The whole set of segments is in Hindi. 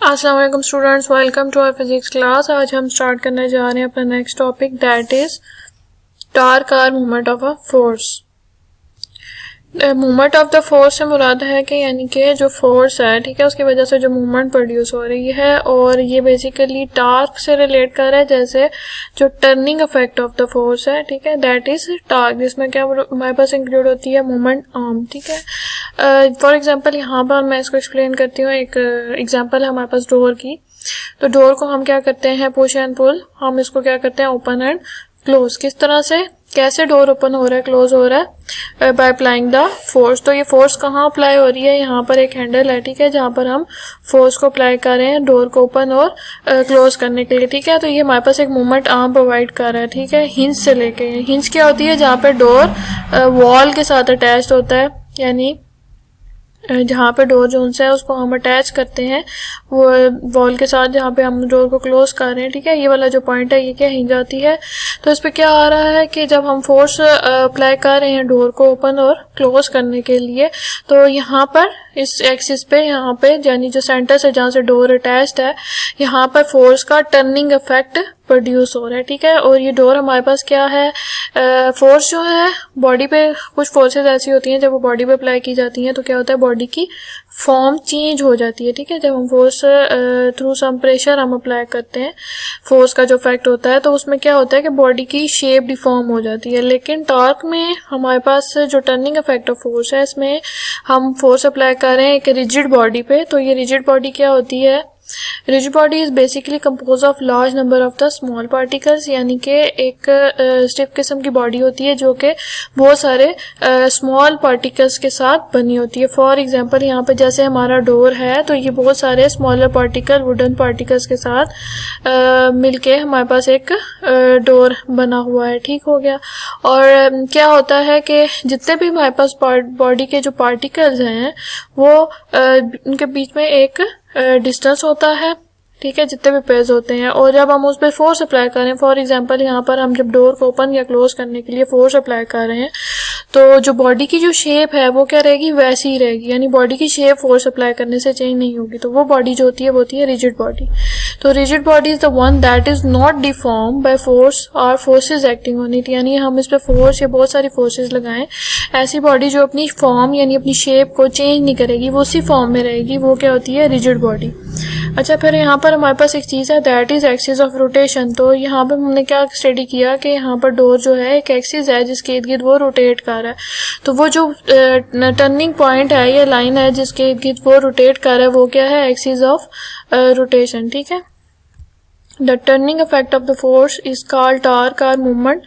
अस्सलाम वालेकुम students, welcome to our physics class. आज हम स्टार्ट करने जा रहे हैं अपना next topic, that is torque और movement of a force. Movement of the force से मुराद है कि यानी कि जो फोर्स है, ठीक है, उसकी वजह से जो मूवमेंट प्रोड्यूस हो रही है, और ये बेसिकली टॉर्क से रिलेट कर रहा है। जैसे जो turning effect of the force है, ठीक है, दैट इज टॉर्क, जिसमें क्या हमारे पास इंक्लूड होती है मूवमेंट आर्म। ठीक है, फॉर एग्जांपल यहाँ पर मैं इसको एक्सप्लेन करती हूँ। एक एग्जांपल है हमारे पास डोर की। तो डोर को हम क्या करते हैं, पुश एंड पुल, हम इसको क्या करते हैं, ओपन एंड क्लोज। किस तरह से, कैसे डोर ओपन हो रहा है, क्लोज हो रहा है, बाय अप्लाइंग द फोर्स। तो ये फोर्स कहाँ अप्लाई हो रही है, यहाँ पर एक हैंडल है, ठीक है, जहाँ पर हम फोर्स को अप्लाई कर रहे हैं डोर को ओपन और क्लोज करने के लिए। ठीक है, तो ये हमारे पास एक मूवमेंट आर्म प्रोवाइड कर रहा है। ठीक है, हिंज से लेके, हिंज क्या होती है, जहाँ पे डोर वॉल के साथ अटैच्ड होता है, यानी जहाँ पे डोर जोन्स है उसको हम अटैच करते हैं वो वॉल के साथ, जहाँ पे हम डोर को क्लोज कर रहे हैं। ठीक है, ये वाला जो पॉइंट है ये क्या हिंज आती है। तो इस पे क्या आ रहा है कि जब हम फोर्स अप्लाई कर रहे हैं डोर को ओपन और क्लोज करने के लिए, तो यहाँ पर इस एक्सिस पे, यहाँ पे यानी जो सेंटर से जहाँ से डोर अटैच्ड है, यहाँ पर फोर्स का टर्निंग इफेक्ट प्रोड्यूस हो रहा है। ठीक है, और ये डोर हमारे पास क्या है, फोर्स जो है बॉडी पे, कुछ फोर्सेस ऐसी होती हैं जब वो बॉडी पे अप्लाई की जाती हैं तो क्या होता है, बॉडी की फॉर्म चेंज हो जाती है। ठीक है, जब हम फोर्स थ्रू सम प्रेशर हम अप्लाई करते हैं, फोर्स का जो इफेक्ट होता है, तो उसमें क्या होता है कि बॉडी की शेप डिफॉर्म हो जाती है। लेकिन टॉर्क में हमारे पास जो टर्निंग इफेक्ट ऑफ फोर्स है, इसमें हम फोर्स अप्लाई कर रहे हैं एक रिजिड बॉडी पे। तो ये रिजिड बॉडी क्या होती है, rigid body is basically compose of large number of the small particles, यानी कि एक स्टिफ किस्म की बॉडी होती है जो कि बहुत सारे स्मॉल पार्टिकल्स के साथ बनी होती है। फॉर एग्जांपल यहाँ पे जैसे हमारा डोर है, तो ये बहुत सारे स्मॉलर पार्टिकल, वुडन पार्टिकल्स के साथ मिलके हमारे पास एक डोर बना हुआ है। ठीक हो गया। और क्या होता है कि जितने भी हमारे पास बॉडी के जो पार्टिकल्स हैं वो उनके बीच में एक डिस्टेंस होता है। ठीक है, जितने भी पेयर्स होते हैं, और जब हम उस पर फोर्स अप्लाई करें, फॉर एग्जांपल यहाँ पर हम जब डोर को ओपन या क्लोज करने के लिए फोर्स अप्लाई कर रहे हैं, तो जो बॉडी की जो शेप है वो क्या रहेगी, वैसी ही रहेगी, यानी बॉडी की शेप फोर्स अप्लाई करने से चेंज नहीं होगी। तो वो बॉडी जो होती है वो होती है रिजिड बॉडी। तो rigid body is the one that is not deform by force और फोर्सेज एक्टिंग ऑन इट, यानी हम इस पे फोर्स या बहुत सारी फोर्सेज लगाएं, ऐसी बॉडी जो अपनी फॉर्म यानी अपनी शेप को चेंज नहीं करेगी, वो उसी फॉर्म में रहेगी, वो क्या होती है, रिजिड बॉडी। अच्छा, फिर यहाँ पर हमारे पास एक चीज़ है that is axis of rotation. तो यहाँ पर हमने क्या स्टडी किया कि यहाँ पर डोर जो है एक एक्सिस है जिसके इर्द गिर्द वो रोटेट कर रहा है। तो वो जो टर्निंग पॉइंट है या लाइन है जिसके इर्द गिर्द वो रोटेट कर रहा है, वो क्या है, एक्सिस ऑफ रोटेशन। ठीक है, the turning effect of the force is called torque और मूवमेंट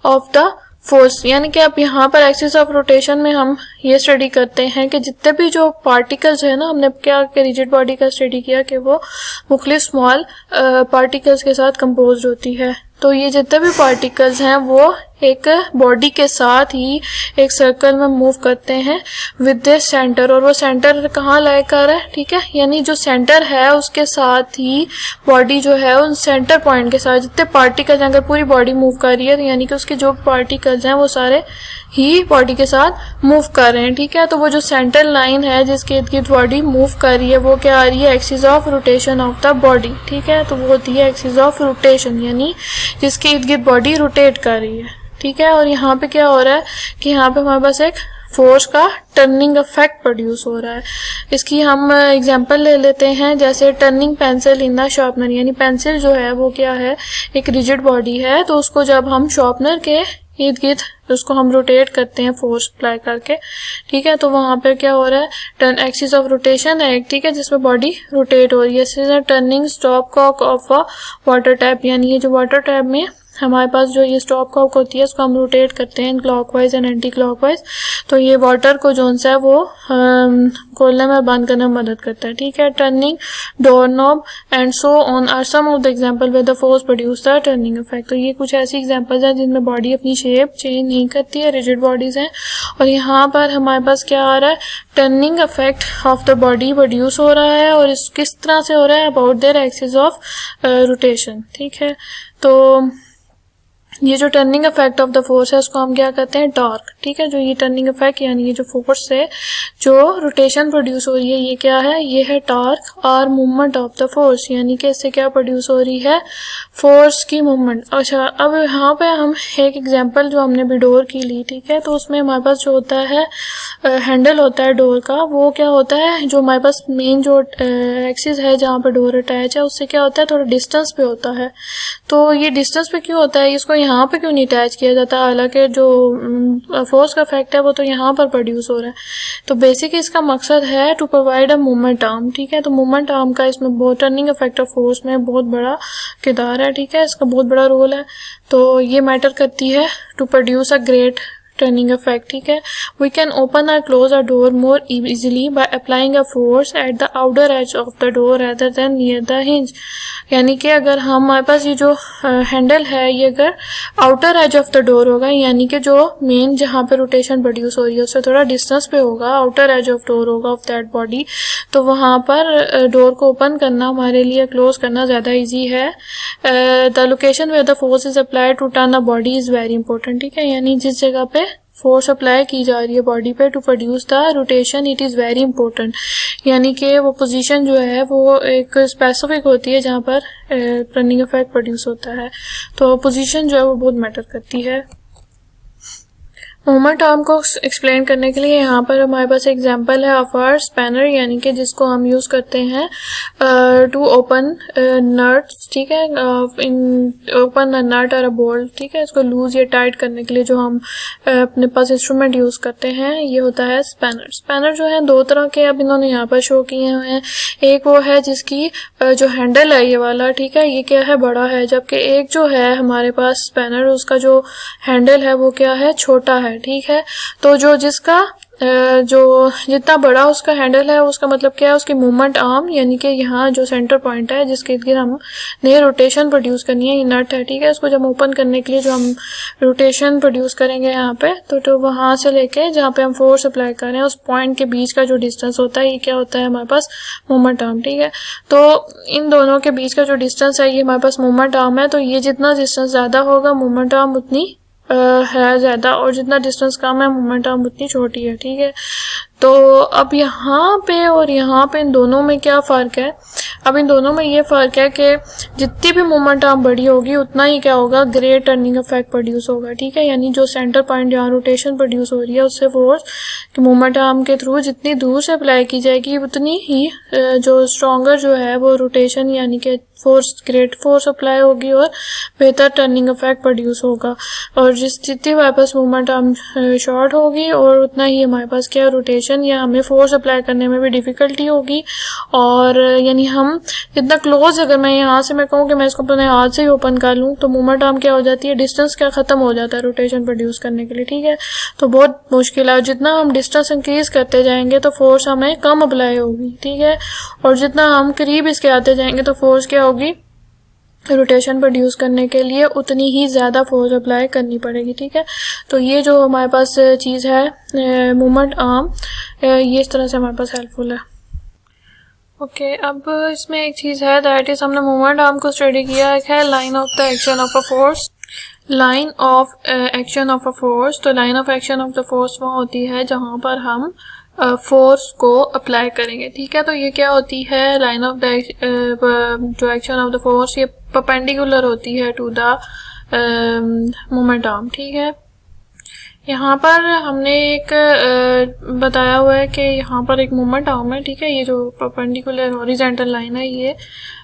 ऑफ द फोर्स। यानी कि अब यहाँ पर एक्सिस ऑफ रोटेशन में हम ये स्टडी करते हैं कि जितने भी जो पार्टिकल्स है ना, हमने क्या रिजिड बॉडी का स्टडी किया कि वो मुख्तलिफ स्मॉल पार्टिकल्स के साथ कंपोज्ड होती है। तो ये जितने भी पार्टिकल्स हैं वो एक बॉडी के साथ ही एक सर्कल में मूव करते हैं विद दिस सेंटर, और वो सेंटर कहाँ लाई कर है, ठीक है, यानी जो सेंटर है उसके साथ ही बॉडी जो है उन सेंटर पॉइंट के साथ जितने पार्टिकल्स, अगर पूरी बॉडी मूव कर रही है तो यानी कि उसके जो पार्टिकल्स हैं वो सारे ही बॉडी के साथ मूव कर रहे हैं। ठीक है, तो वो जो सेंटर लाइन है जिसके इर्द गिर्द बॉडी मूव कर रही है, वो क्या आ रही है, axis of rotation of the body. ठीक है, तो वो होती है एक्सिस ऑफ रोटेशन, यानी जिसके इर्द गिर्द बॉडी रोटेट कर रही है। ठीक है, और यहाँ पे क्या हो रहा है कि यहाँ पे हमारे पास एक फोर्स का टर्निंग इफेक्ट प्रोड्यूस हो रहा है। इसकी हम एग्जांपल ले लेते हैं, जैसे turning pencil in the sharpener, यानी पेंसिल जो है वो क्या है, एक रिजिड बॉडी है, तो उसको जब हम शार्पनर के इर्द गिर्द उसको हम रोटेट करते हैं फोर्स अप्लाई करके। ठीक है, तो वहाँ पे क्या हो रहा है, टर्न एक्सिस ऑफ रोटेशन है, ठीक है, जिसमें बॉडी रोटेट हो रही है। Turning stop cock off a water tap, यानी ये जो वाटर टैप में हमारे पास जो ये स्टॉप कॉक होती है उसको हम रोटेट करते हैं क्लॉकवाइज एंड एंटी क्लॉकवाइज, तो ये वाटर को जो है वो खोलने में बंद करने में मदद करता है। ठीक है, turning door knob and so on are some of the example with the force produce the turning effect. तो ये कुछ ऐसी एग्जांपल्स हैं जिनमें बॉडी अपनी शेप चेंज नहीं करती है, रिजिड बॉडीज हैं, और यहाँ पर हमारे पास क्या आ रहा है, turning effect of the body produce हो रहा है, और इस किस तरह से हो रहा है, about their axis of rotation. ठीक है, तो ये जो turning effect of the force है उसको हम क्या कहते हैं, टॉर्क। ठीक है, जो ये टर्निंग इफेक्ट यानी ये जो फोर्स से जो रोटेशन प्रोड्यूस हो रही है ये क्या है, ये है टॉर्क और मूवमेंट ऑफ द फोर्स, यानी कि इससे क्या प्रोड्यूस हो रही है, फोर्स की मूवमेंट। अच्छा, अब यहाँ पे हम एक एग्जांपल जो हमने भी डोर की ली, ठीक है, तो उसमें हमारे पास जो होता है हैंडल होता है डोर का, वो क्या होता है, जो हमारे पास मेन जो एक्सिस है जहाँ पे डोर अटैच है उससे क्या होता है, थोड़ा डिस्टेंस पे होता है। तो ये डिस्टेंस पे क्यों होता है, इसको यहाँ पे क्यों नहीं अटैच किया जाता, हालांकि जो फोर्स का इफेक्ट है वो तो यहाँ पर प्रोड्यूस हो रहा है। तो बेसिक इसका मकसद है to provide a movement arm. ठीक है, तो मूवमेंट आर्म का इसमें बहुत टर्निंग इफेक्ट ऑफ फोर्स में बहुत बड़ा किरदार है। ठीक है, इसका बहुत बड़ा रोल है, तो ये मैटर करती है to produce a great turning effect. ठीक है, we can open or close a door more easily by applying a force at the outer edge of the door rather than near the hinge. यानी कि अगर हमारे पास ये जो हैंडल है ये अगर outer edge of the door होगा, यानी कि जो मेन जहाँ पे रोटेशन प्रोड्यूस हो रही है उससे थोड़ा डिस्टेंस पे होगा, आउटर एज ऑफ डोर होगा ऑफ दैट बॉडी, तो वहाँ पर डोर को ओपन करना हमारे लिए क्लोज करना ज़्यादा ईजी है। The location where the force is applied to turn a body is very important. ठीक है, यानी जिस जगह पे फोर्स अप्लाई की जा रही है बॉडी पे to produce the rotation, it is very important, यानी कि वो पोजीशन जो है वो एक स्पेसिफिक होती है जहाँ पर टर्निंग इफेक्ट प्रोड्यूस होता है। तो पोजीशन जो है वो बहुत मैटर करती है। मूवमेंट आर्म को एक्सप्लेन करने के लिए यहाँ पर हमारे पास एग्जांपल है ऑफ आवर स्पैनर, यानी कि जिसको हम यूज़ करते हैं टू ओपन नट्स। ठीक है, इन ओपन अ नट और अ बोल्ट। ठीक है, इसको लूज या टाइट करने के लिए जो हम अपने पास इंस्ट्रूमेंट यूज़ करते हैं ये होता है स्पैनर। स्पैनर जो है दो तरह के अब इन्होंने यहाँ पर शो किए हुए हैं। एक वो है जिसकी जो हैंडल है ये वाला, ठीक है, ये क्या है, बड़ा है, जबकि एक जो है हमारे पास स्पैनर उसका जो हैंडल है वो क्या है, छोटा है। ठीक है, तो जो जिसका जो जितना बड़ा उसका हैंडल है उसका मतलब क्या है, उसकी मूवमेंट आर्म, यानी कि यहाँ जो सेंटर पॉइंट है जिसके इर्द गिर्द हम नए रोटेशन प्रोड्यूस करनी है, ये नट है। ठीक है, इसको जब ओपन करने के लिए जो हम रोटेशन प्रोड्यूस करेंगे यहाँ पे, तो वहाँ से लेके जहाँ पे हम फोर्स अप्लाई कर रहे हैं उस पॉइंट के बीच का जो डिस्टेंस होता है ये क्या होता है हमारे पास, मूवमेंट आर्म। ठीक है, तो इन दोनों के बीच का जो डिस्टेंस है ये हमारे पास मूवमेंट आर्म है। तो ये जितना डिस्टेंस ज़्यादा होगा मूवमेंट आर्म उतनी है ज़्यादा, और जितना डिस्टेंस कम है मूवमेंट आर्म उतनी छोटी है। ठीक है, तो अब यहाँ पे और यहाँ पे इन दोनों में क्या फ़र्क है, अब इन दोनों में ये फ़र्क है कि जितनी भी मूवमेंट आर्म बड़ी होगी उतना ही क्या होगा, ग्रेट टर्निंग इफेक्ट प्रोड्यूस होगा। ठीक है, यानी जो सेंटर पॉइंट जहाँ रोटेशन प्रोड्यूस हो रही है उससे फोर्स कि मूवमेंट आर्म के थ्रू जितनी दूर से अप्लाई की जाएगी उतनी ही जो स्ट्रॉन्गर जो है वो रोटेशन यानी कि फोर्स, ग्रेट फोर्स अप्लाई होगी और बेहतर टर्निंग इफेक्ट प्रोड्यूस होगा। और जितनी हमारे पास मूवमेंट आर्म शॉर्ट होगी और उतना ही हमारे पास क्या रोटेशन या हमें फोर्स अप्लाई करने में भी डिफ़िकल्टी होगी। और यानी हम जितना क्लोज, अगर मैं यहाँ से मैं कहूँ कि मैं इसको अपने हाथ से ही ओपन कर लूँ तो मूवमेंट आर्म क्या हो जाती है, डिस्टेंस क्या ख़त्म हो जाता है रोटेशन प्रोड्यूस करने के लिए। ठीक है, तो बहुत मुश्किल है, और जितना हम डिस्टेंस इंक्रीज़ करते जाएंगे तो फोर्स हमें कम अप्लाई होगी। ठीक है, और जितना हम करीब इसके आते जाएंगे तो फोर्स क्या होगी, रोटेशन प्रोड्यूस करने के लिए उतनी ही ज़्यादा फोर्स अप्लाई करनी पड़ेगी। ठीक है, तो ये जो हमारे पास चीज़ है मूवमेंट आर्म, ये इस तरह से हमारे पास हेल्पफुल है। ओके, अब इसमें एक चीज़ है दैट इज़ हमने मूवमेंट आर्म को स्टडी किया, एक है line of the action of a force. Line of action of a force, तो line of action of the force वो होती है जहाँ पर हम फोर्स को अप्लाई करेंगे। ठीक है, तो ये क्या होती है, लाइन ऑफ द जो एक्शन ऑफ द फोर्स ये परपेंडिकुलर होती है टू द मूवमेंट आर्म। ठीक है, यहाँ पर हमने एक बताया हुआ है कि यहाँ पर एक मूवमेंट आर्म है। ठीक है, ये जो परपेंडिकुलर हॉरिजॉन्टल लाइन है ये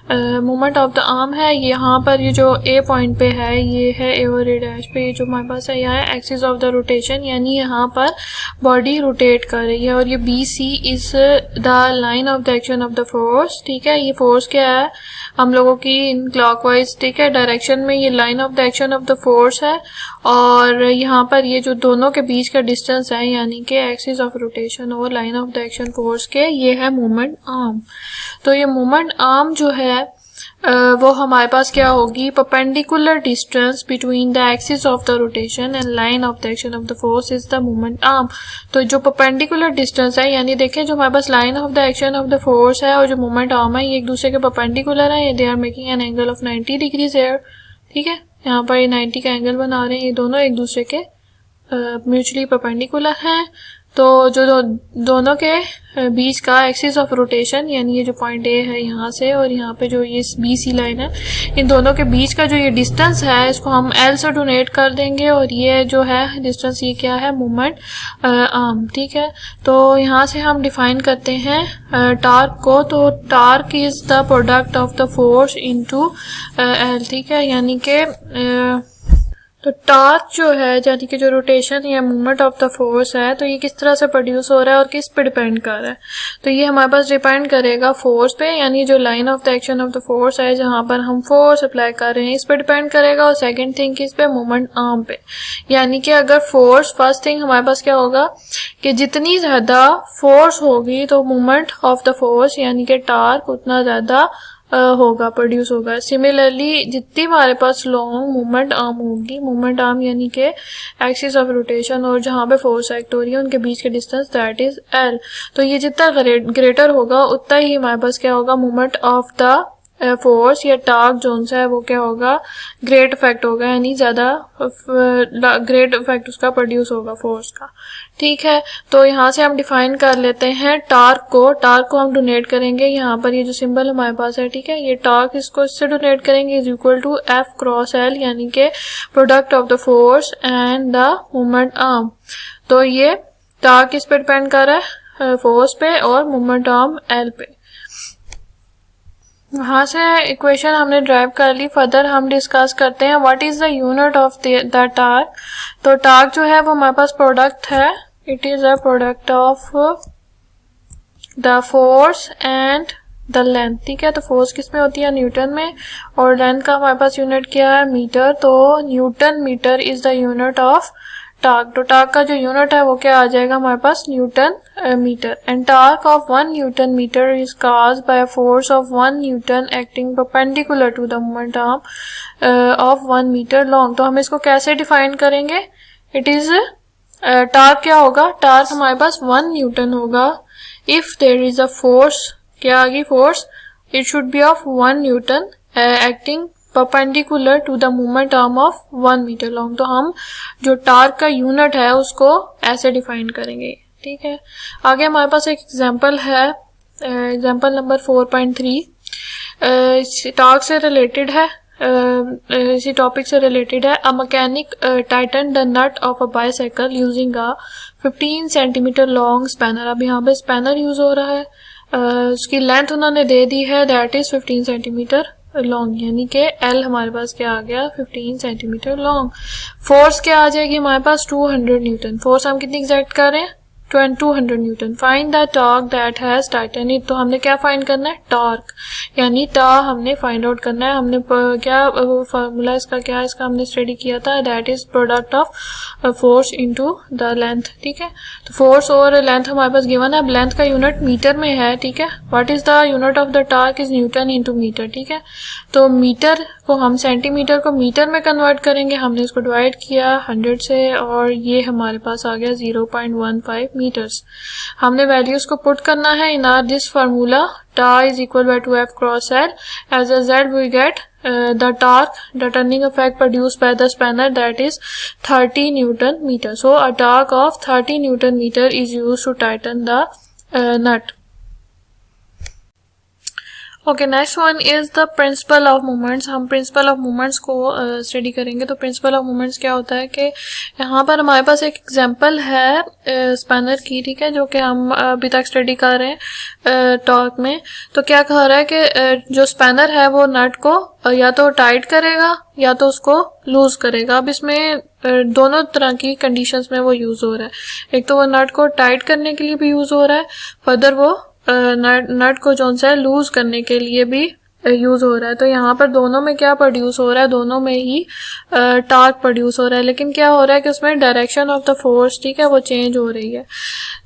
मूवमेंट ऑफ द आर्म है। यहाँ पर ये जो ए पॉइंट पे है ये है ए और ए डैश पे, ये जो हमारे पास है यहाँ है एक्सिस ऑफ द रोटेशन, यानी यहाँ पर बॉडी रोटेट कर रही है। और ये B C is the line of the action of the force. ठीक है, ये फोर्स क्या है हम लोगों की इन क्लॉकवाइज, ठीक है, डायरेक्शन में ये line of the action of the force है। और यहाँ पर ये जो दोनों के बीच का डिस्टेंस है यानी कि एक्सिस ऑफ रोटेशन और line of the action force के, ये है मूवमेंट आर्म। तो ये मूवमेंट आर्म जो है वो हमारे पास क्या होगी, perpendicular distance between the axis of the rotation and line of the action of the force is the movement arm. तो जो परपेंडिकुलर डिस्टेंस है, यानी देखिए जो हमारे पास line of the action of the force है और जो मूवमेंट आर्म है ये एक दूसरे के परपेंडिकुलर है, they are making an angle of 90 degrees here. ठीक है, यहाँ पर ये 90 का एंगल बना रहे हैं, ये दोनों एक दूसरे के म्यूचुअली परपेंडिकुलर हैं। तो जो दोनों के बीच का एक्सिस ऑफ रोटेशन, यानी ये जो पॉइंट ए है यहाँ से और यहाँ पे जो ये बी सी लाइन है, इन दोनों के बीच का जो ये डिस्टेंस है इसको हम एल से डोनेट कर देंगे, और ये जो है डिस्टेंस ये क्या है, मोमेंट आर्म। ठीक है, तो यहाँ से हम डिफाइन करते हैं टार्क को। तो torque is the product of the force into L. ठीक है, यानी कि तो टार्क जो है, यानी कि जो रोटेशन या मूवमेंट ऑफ द फोर्स है, तो ये किस तरह से प्रोड्यूस हो रहा है और किस पे डिपेंड कर रहा है। तो ये हमारे पास डिपेंड करेगा फोर्स पे, यानी जो line of the action of the force है जहां पर हम फोर्स अप्लाई कर रहे हैं इस पे डिपेंड करेगा। और सेकंड थिंग किस पे, मूवमेंट आर्म पे। यानी कि अगर फोर्स, फर्स्ट थिंग हमारे पास क्या होगा कि जितनी ज्यादा फोर्स होगी तो मूवमेंट ऑफ द फोर्स यानी कि टार्क उतना ज्यादा होगा, प्रोड्यूस होगा। सिमिलरली जितनी हमारे पास लॉन्ग मूवमेंट आर्म होगी, मूवमेंट आर्म यानी कि एक्सिस ऑफ रोटेशन और जहां पे फोर्स एक्ट हो रही है उनके बीच के डिस्टेंस, दैट इज एल। तो ये जितना ग्रेटर होगा उतना ही हमारे पास क्या होगा, मूवमेंट ऑफ द फोर्स या टार्क जोन सा है वो क्या होगा, ग्रेट इफेक्ट होगा, यानी ज्यादा ग्रेट इफेक्ट उसका प्रोड्यूस होगा फोर्स का। ठीक है, तो यहाँ से हम डिफाइन कर लेते हैं टार्क को हम डोनेट करेंगे यहाँ पर, ये जो सिंबल हमारे पास है, ठीक है, ये टार्क इसको इससे डोनेट करेंगे is equal to F cross L, यानी कि product of the force and the movement arm. तो ये टार्क किस पे डिपेंड कर रहा है, फोर्स पे, और मूवमेंट आर्म एल पे। वहां से इक्वेशन हमने ड्राइव कर ली। फर्दर हम डिस्कस करते हैं what is the unit of the torque. तो टार्क जो है वो हमारे पास प्रोडक्ट है, it is a product of the force and the length. ठीक है, तो फोर्स किस में होती है, न्यूटन में, और लेंथ का हमारे पास यूनिट क्या है, मीटर। तो newton metre is the unit of torque. तो टार्क का जो यूनिट है वो क्या आ जाएगा हमारे पास, newton metre. And torque of 1 newton metre is caused by a force of 1 newton acting perpendicular to the moment arm of 1 metre long. तो हम इसको कैसे डिफाइन करेंगे, इट इज टार्क क्या होगा, टार्क हमारे पास 1 न्यूटन होगा if there is a force, क्या आ गई force, it should be of 1 newton acting perpendicular to the movement arm of 1 metre long. तो हम जो टार्क का यूनिट है उसको ऐसे डिफाइन करेंगे। ठीक है, आगे हमारे पास एक एग्जांपल है, एग्जांपल नंबर 4.3 टार्क से रिलेटेड है, इसी टॉपिक से रिलेटेड है। A mechanic tighten the nut of a bicycle using a 15 centimeter long spanner. अब यहाँ पे स्पैनर यूज हो रहा है, उसकी लेंथ उन्होंने दे दी है, दैट इज 15 सेंटीमीटर लॉन्ग, यानी कि एल हमारे पास क्या आ गया, 15 सेंटीमीटर लॉन्ग। फोर्स क्या आ जाएगी हमारे पास, 200 न्यूटन। फोर्स हम कितनी एग्जैक्ट कर रहे हैं, 200 Newton. Find the torque that has Titan it. तो हमने क्या फाइंड करना है, टॉर्क, यानी टा हमने फाइंड आउट करना है। हमने क्या फार्मूला इसका क्या है, इसका हमने स्टडी किया था, that is product of force into the length. ठीक है, तो फोर्स और लेंथ हमारे पास गिवन है। अब लेंथ का यूनिट मीटर में है, ठीक है, what is the unit of the torque is newton into meter. ठीक है, तो मीटर को हम सेंटीमीटर को मीटर में कन्वर्ट करेंगे, हमने इसको डिवाइड किया 100 से, और ये हमारे पास आ गया 0.15 मीटर्स। हमने वैल्यूज को पुट करना है in our this formula, tau is equal by 2f cross L, as a Z we get the torque, the turning effect produced by the spanner, that is 30 Newton meter. So a torque of 30 Newton meter is used to tighten the nut. Okay, next one is the principle of movements. हम प्रिंसिपल ऑफ मूवमेंट्स को स्टडी करेंगे। तो प्रिंसिपल ऑफ मूवमेंट्स क्या होता है कि यहाँ पर हमारे पास एक एग्जांपल है स्पैनर की, ठीक है, जो कि हम अभी तक स्टडी कर रहे हैं टॉर्क में। तो क्या कह रहा है कि जो स्पैनर है वो नट को या तो टाइट करेगा या तो उसको लूज करेगा। अब इसमें दोनों तरह की कंडीशंस में वो यूज हो रहा है। एक तो वो नट को टाइट करने के लिए भी यूज हो रहा है, फर्दर वो नट को जो है लूज करने के लिए भी यूज हो रहा है। तो यहाँ पर दोनों में क्या प्रोड्यूस हो रहा है, दोनों में ही टार्क प्रोड्यूस हो रहा है। लेकिन क्या हो रहा है कि उसमें डायरेक्शन ऑफ द फोर्स, ठीक है, वो चेंज हो रही है।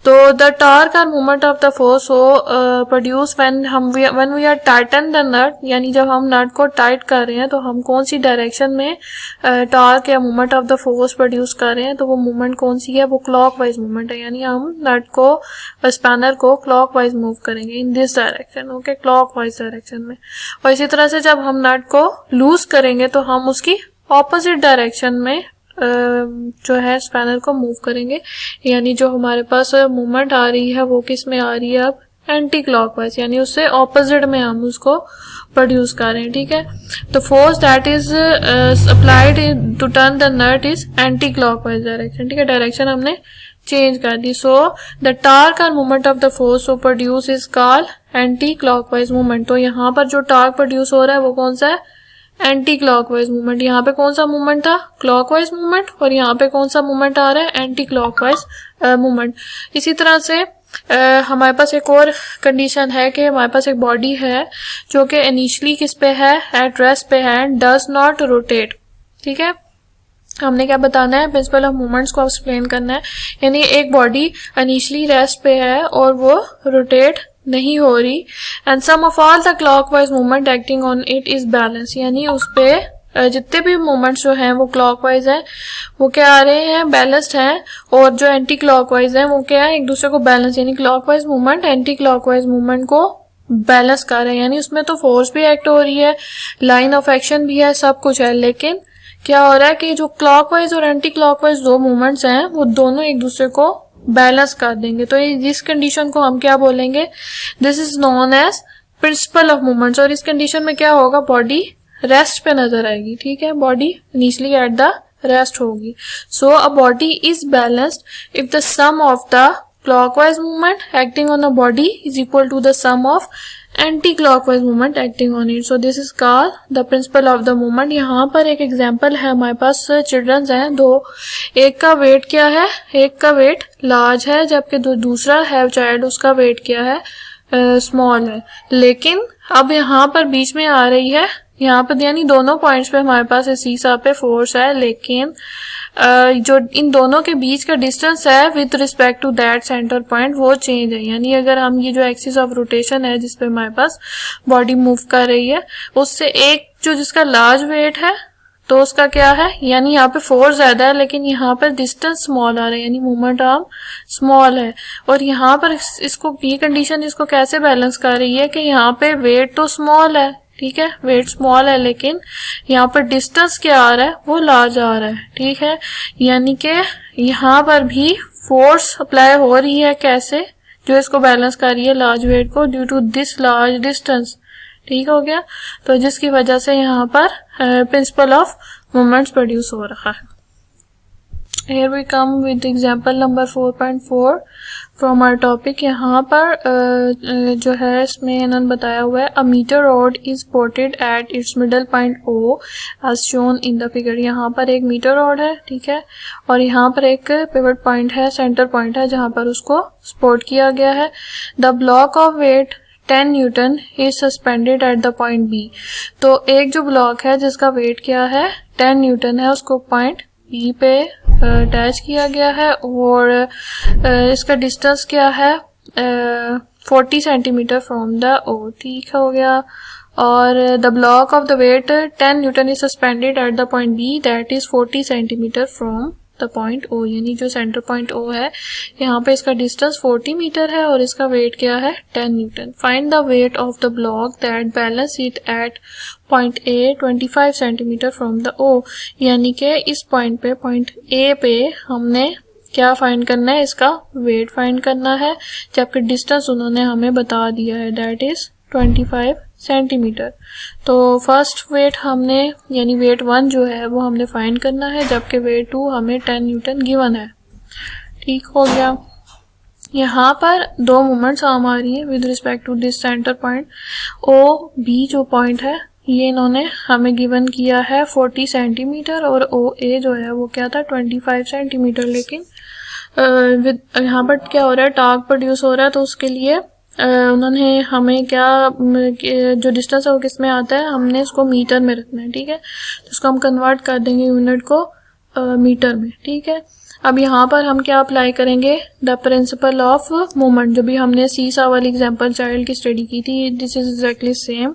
तो द टार्क और मूवमेंट ऑफ द फोर्स वो produce when we are tighten the nut, यानी जब हम नट को टाइट कर रहे हैं तो हम कौन सी डायरेक्शन में टार्क या movement of the force produce कर रहे हैं। तो वो मूवमेंट कौन सी है, वो क्लॉकवाइज मूवमेंट है, यानी हम नट को स्पैनर को क्लॉकवाइज मूव करेंगे in this direction, okay, clockwise direction में। और इसी तरह से जब हम नट को लूज करेंगे तो हम उसकी ऑपोजिट डायरेक्शन में जो है स्पैनर को मूव करेंगे, यानी जो हमारे पास मूवमेंट आ रही है वो किस में आ रही है अब एंटी क्लॉकवाइज, यानी उससे ऑपोजिट में हम उसको प्रोड्यूस कर रहे हैं। ठीक है, तो force that is applied to turn the nut is anti clockwise direction. ठीक है, डायरेक्शन हमने चेंज कर दी। सो द टार्क और movement of the force to produce is called anti clockwise movement. तो यहाँ पर जो टार्क प्रोड्यूस हो रहा है वो कौन सा है, एंटी क्लॉकवाइज मूवमेंट। यहाँ पे कौन सा मूवमेंट था, क्लॉकवाइज मूवमेंट, और यहाँ पे कौन सा मूवमेंट आ रहा है, एंटी क्लॉकवाइज मूवमेंट। इसी तरह से हमारे पास एक और कंडीशन है कि हमारे पास एक बॉडी है जो कि इनिशियली किस पे है, एट रेस्ट पे है, डज नॉट रोटेट। ठीक है, हमने क्या बताना है, प्रिंसिपल ऑफ मूवमेंट्स को एक्सप्लेन करना है। यानी एक बॉडी इनिशियली रेस्ट पे है और वो रोटेट नहीं हो रही, and sum of all the clockwise movement acting on it is balance, यानी उस पे जितने भी मूवमेंट्स जो हैं वो क्लॉकवाइज हैं वो क्या आ रहे हैं, बैलेंस्ड हैं, और जो एंटी क्लॉकवाइज हैं वो क्या है, एक दूसरे को बैलेंस, यानी clockwise movement anti clockwise movement को बैलेंस कर रहे हैं। यानी उसमें तो फोर्स भी एक्ट हो रही है, लाइन ऑफ एक्शन भी है, सब कुछ है, लेकिन क्या हो रहा है कि जो क्लॉकवाइज और एंटी क्लॉकवाइज दो मूवमेंट्स हैं वो दोनों एक दूसरे को बैलेंस कर देंगे। तो इस कंडीशन को हम क्या बोलेंगे, this is known as principle of movements. और इस कंडीशन में क्या होगा, बॉडी रेस्ट पे नजर आएगी। ठीक है, body initially at the rest होगी। So a body is balanced if the sum of the clockwise movement acting on a body is equal to the sum of anti clockwise movement acting on it. So this is called the principle of the movement. यहाँ पर एक एग्जांपल है, हमारे पास चिल्ड्रंस हैं दो, एक का वेट क्या है, एक का वेट लार्ज है, जबकि दूसरा है चाइल्ड, उसका वेट क्या है, स्मॉल है। लेकिन अब यहाँ पर बीच में आ रही है, यहाँ पर यानी दोनों पॉइंट्स पे हमारे पास इस सीसा पे फोर्स है, लेकिन जो इन दोनों के बीच का डिस्टेंस है with respect to that center point वो चेंज है। यानी अगर हम ये जो एक्सिस ऑफ रोटेशन है जिसपे हमारे पास बॉडी मूव कर रही है, उससे एक जो जिसका लार्ज वेट है तो उसका क्या है, यानी यहाँ पे फोर्स ज्यादा है लेकिन यहाँ पर डिस्टेंस स्मॉल आ रहा है, यानी मूवमेंट आर्म स्मॉल है। और यहाँ पर इसको ये कंडीशन इसको कैसे बैलेंस कर रही है कि यहाँ पे वेट तो स्मॉल है, ठीक है, वेट स्मॉल है, लेकिन यहाँ पर डिस्टेंस क्या आ रहा है, वो लार्ज आ रहा है। ठीक है, यानी कि यहाँ पर भी फोर्स अप्लाई हो रही है, कैसे, जो इसको बैलेंस कर रही है लार्ज वेट को, due to this large distance. ठीक हो गया, तो जिसकी वजह से यहाँ पर प्रिंसिपल ऑफ मोमेंट्स प्रोड्यूस हो रहा है। Here we come with example number 4.4 from our topic। यहाँ पर जो है इसमें इन्होंने बताया हुआ है, a meter rod is supported at its middle point O as shown in the figure। यहाँ पर एक मीटर रॉड है, ठीक है, और यहाँ पर एक पिवट पॉइंट है, सेंटर पॉइंट है, जहाँ पर उसको सपोर्ट किया गया है। The block of weight 10 newton is suspended at the point B। तो एक जो ब्लॉक है जिसका वेट क्या है 10 न्यूटन है, उसको पॉइंट B पे अटैच किया गया है, और इसका डिस्टेंस क्या है 40 सेंटीमीटर फ्रॉम द O। ठीक हो गया, और the block of the weight 10 newton is suspended at the point B that is 40 centimeter from the point O। यानी जो सेंटर पॉइंट O है, यहाँ पे इसका डिस्टेंस 40 मीटर है और इसका वेट क्या है 10 Newton. Find the weight of the block that balance it at point A 25 centimetre from the O। यानी कि इस पॉइंट पे, पॉइंट A पे हमने क्या फाइंड करना है, इसका वेट फाइंड करना है, जबकि डिस्टेंस उन्होंने हमें बता दिया है, दैट इज 25 सेंटीमीटर। तो फर्स्ट वेट हमने, यानी वेट 1 जो है वो हमने फाइंड करना है, जबकि वेट 2 हमें 10 न्यूटन गिवन है। ठीक हो गया, यहाँ पर दो मोमेंट्स आम आ रही है with respect to this center point. OB जो पॉइंट है ये इन्होंने हमें गिवन किया है 40 सेंटीमीटर, और OA जो है वो क्या था 25 सेंटीमीटर। लेकिन यहाँ पर क्या हो रहा है, टार्क प्रोड्यूस हो रहा है, तो उसके लिए उन्होंने हमें क्या, जो डिस्टेंस है वो किस में आता है, हमने इसको मीटर में रखना है। ठीक है, तो इसको हम कन्वर्ट कर देंगे यूनिट को मीटर में। ठीक है, अब यहाँ पर हम क्या अप्लाई करेंगे, द प्रिंसिपल ऑफ मूवमेंट, जो भी हमने सीसा वाली एग्जांपल चाइल्ड की स्टडी की थी, दिस इज एग्जैक्टली सेम।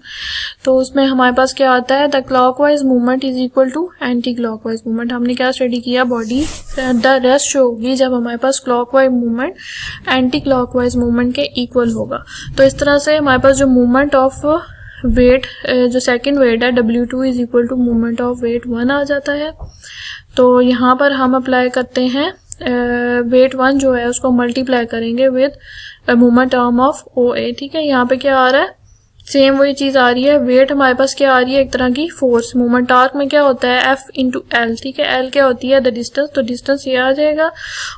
तो उसमें हमारे पास क्या आता है, the clockwise movement is equal to anti clockwise movement. हमने क्या स्टडी किया, बॉडी द रेस्ट होगी जब हमारे पास clockwise movement anti clockwise movement के इक्वल होगा। तो इस तरह से हमारे पास जो मूवमेंट ऑफ वेट जो सेकंड वेट है W2 is equal to moment of weight 1 आ जाता है। तो यहाँ पर हम अप्लाई करते हैं वेट 1 जो है उसको मल्टीप्लाई करेंगे with moment arm of OA। ठीक है, यहाँ पे क्या आ रहा है, सेम वही चीज आ रही है। वेट हमारे पास क्या आ रही है, एक तरह की फोर्स। मोमेंट आर्क में क्या होता है, F इंटू एल। ठीक है, एल क्या होती है, द डिस्टेंस, तो डिस्टेंस ये आ जाएगा।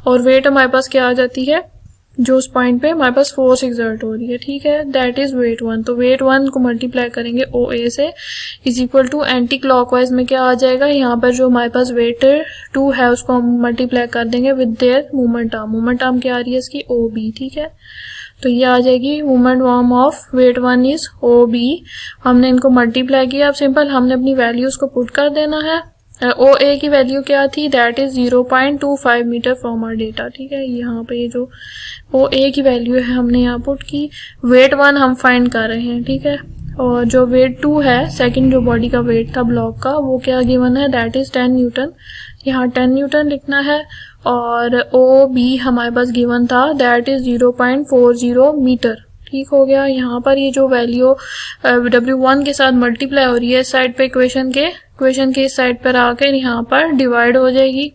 और वेट हमारे पास क्या आ जाती है, जो उस पॉइंट पे हमारे पास फोर्स एक्सर्ट हो रही है। ठीक है, दैट इज वेट 1। तो वेट 1 को मल्टीप्लाई करेंगे OA से is equal to anti clockwise में क्या आ जाएगा, यहाँ पर जो हमारे पास वेट 2 है उसको हम मल्टीप्लाई कर देंगे with their moment arm. Moment arm क्या आ रही है इसकी, OB। ठीक है, तो ये आ जाएगी moment arm of weight 1 is OB। हमने इनको मल्टीप्लाई किया। अब सिंपल हमने अपनी वैल्यूज को पुट कर देना है। OA की वैल्यू क्या थी, that is 0.25 meter from our data. ठीक है, यहाँ पे ये जो OA की वैल्यू है हमने यहाँ पुट की। वेट 1 हम फाइंड कर रहे हैं। ठीक है, और जो वेट 2 है, सेकंड जो बॉडी का वेट था ब्लॉक का, वो क्या गिवन है, दैट इज 10 न्यूटन। यहाँ 10 न्यूटन लिखना है। और OB हमारे पास गिवन था, दैट इज 0.40 मीटर। ठीक हो गया। यहाँ पर ये जो वैल्यू W1 के साथ मल्टीप्लाई हो रही है इस साइड पे इक्वेशन के इस साइड पर आकर यहाँ पर डिवाइड हो जाएगी।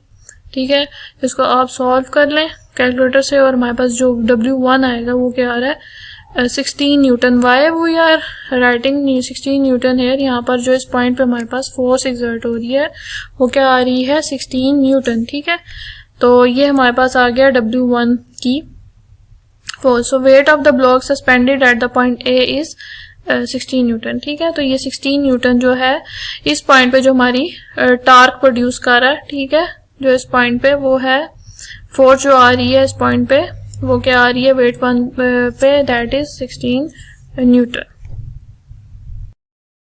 ठीक है, इसको आप सॉल्व कर लें कैलकुलेटर से और हमारे पास जो W1 आएगा वो क्या आ रहा है, 16 न्यूटन। वाई वो यार राइटिंग 16 न्यूटन है। यहाँ पर जो इस पॉइंट पे हमारे पास फोर्स एक्सर्ट हो रही है वो क्या आ रही है, 16 न्यूटन। ठीक है, तो ये हमारे पास आ गया W1 की force. So weight of the block suspended at the point A is 16 Newton. ठीक है, तो ये 16 न्यूटन जो है इस पॉइंट पे जो हमारी टार्क प्रोड्यूस कर रहा है। ठीक है, जो इस पॉइंट पे वो है फोर्स जो आ रही है इस पॉइंट पे वो क्या आ रही है वेट 1 पे, दैट इज 16 न्यूटन।